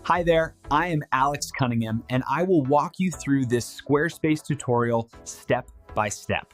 Hi there, I am Alex Cunningham, and I will walk you through this Squarespace tutorial step by step.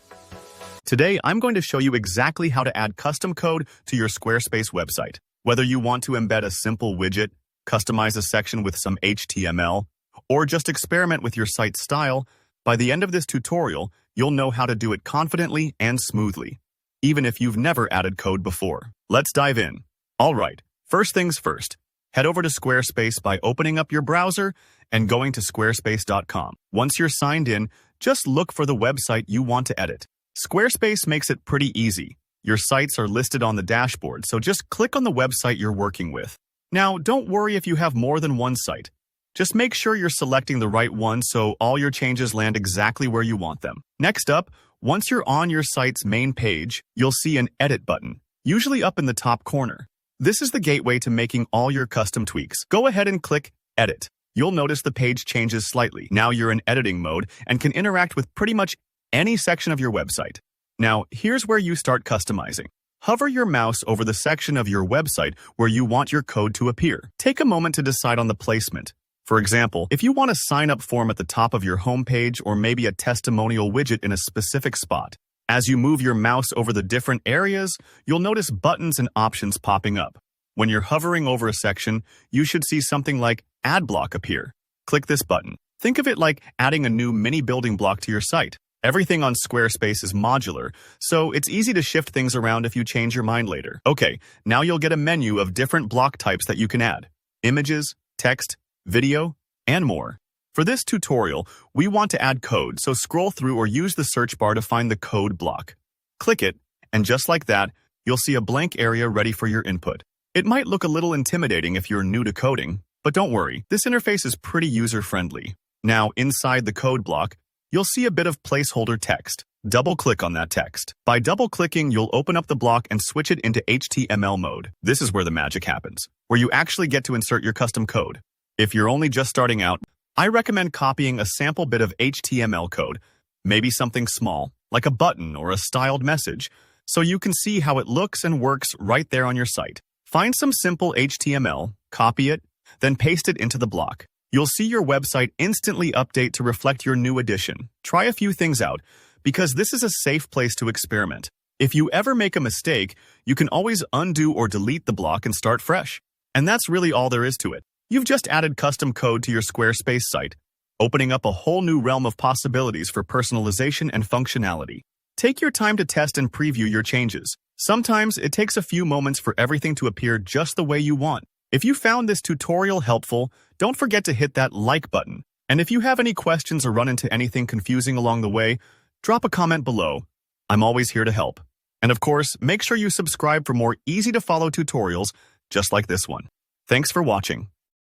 Today, I'm going to show you exactly how to add custom code to your Squarespace website. Whether you want to embed a simple widget, customize a section with some HTML, or just experiment with your site's style, by the end of this tutorial, you'll know how to do it confidently and smoothly, even if you've never added code before. Let's dive in. All right, first things first. Head over to Squarespace by opening up your browser and going to squarespace.com. Once you're signed in, just look for the website you want to edit. Squarespace makes it pretty easy. Your sites are listed on the dashboard, so just click on the website you're working with. Now, don't worry if you have more than one site. Just make sure you're selecting the right one so all your changes land exactly where you want them. Next up, once you're on your site's main page, you'll see an Edit button, usually up in the top corner. This is the gateway to making all your custom tweaks. Go ahead and click Edit. You'll notice the page changes slightly. Now you're in editing mode and can interact with pretty much any section of your website. Now, here's where you start customizing. Hover your mouse over the section of your website where you want your code to appear. Take a moment to decide on the placement. For example, if you want a sign-up form at the top of your homepage or maybe a testimonial widget in a specific spot. As you move your mouse over the different areas, you'll notice buttons and options popping up. When you're hovering over a section, you should see something like Add Block appear. Click this button. Think of it like adding a new mini building block to your site. Everything on Squarespace is modular, so it's easy to shift things around if you change your mind later. Okay, now you'll get a menu of different block types that you can add: images, text, video, and more. For this tutorial, we want to add code, so scroll through or use the search bar to find the code block. Click it, and just like that, you'll see a blank area ready for your input. It might look a little intimidating if you're new to coding, but don't worry, this interface is pretty user-friendly. Now, inside the code block, you'll see a bit of placeholder text. Double-click on that text. By double-clicking, you'll open up the block and switch it into HTML mode. This is where the magic happens, where you actually get to insert your custom code. If you're only just starting out, I recommend copying a sample bit of HTML code, maybe something small, like a button or a styled message, so you can see how it looks and works right there on your site. Find some simple HTML, copy it, then paste it into the block. You'll see your website instantly update to reflect your new addition. Try a few things out, because this is a safe place to experiment. If you ever make a mistake, you can always undo or delete the block and start fresh. And that's really all there is to it. You've just added custom code to your Squarespace site, opening up a whole new realm of possibilities for personalization and functionality. Take your time to test and preview your changes. Sometimes it takes a few moments for everything to appear just the way you want. If you found this tutorial helpful, don't forget to hit that like button. And if you have any questions or run into anything confusing along the way, drop a comment below. I'm always here to help. And of course, make sure you subscribe for more easy-to-follow tutorials just like this one. Thanks for watching.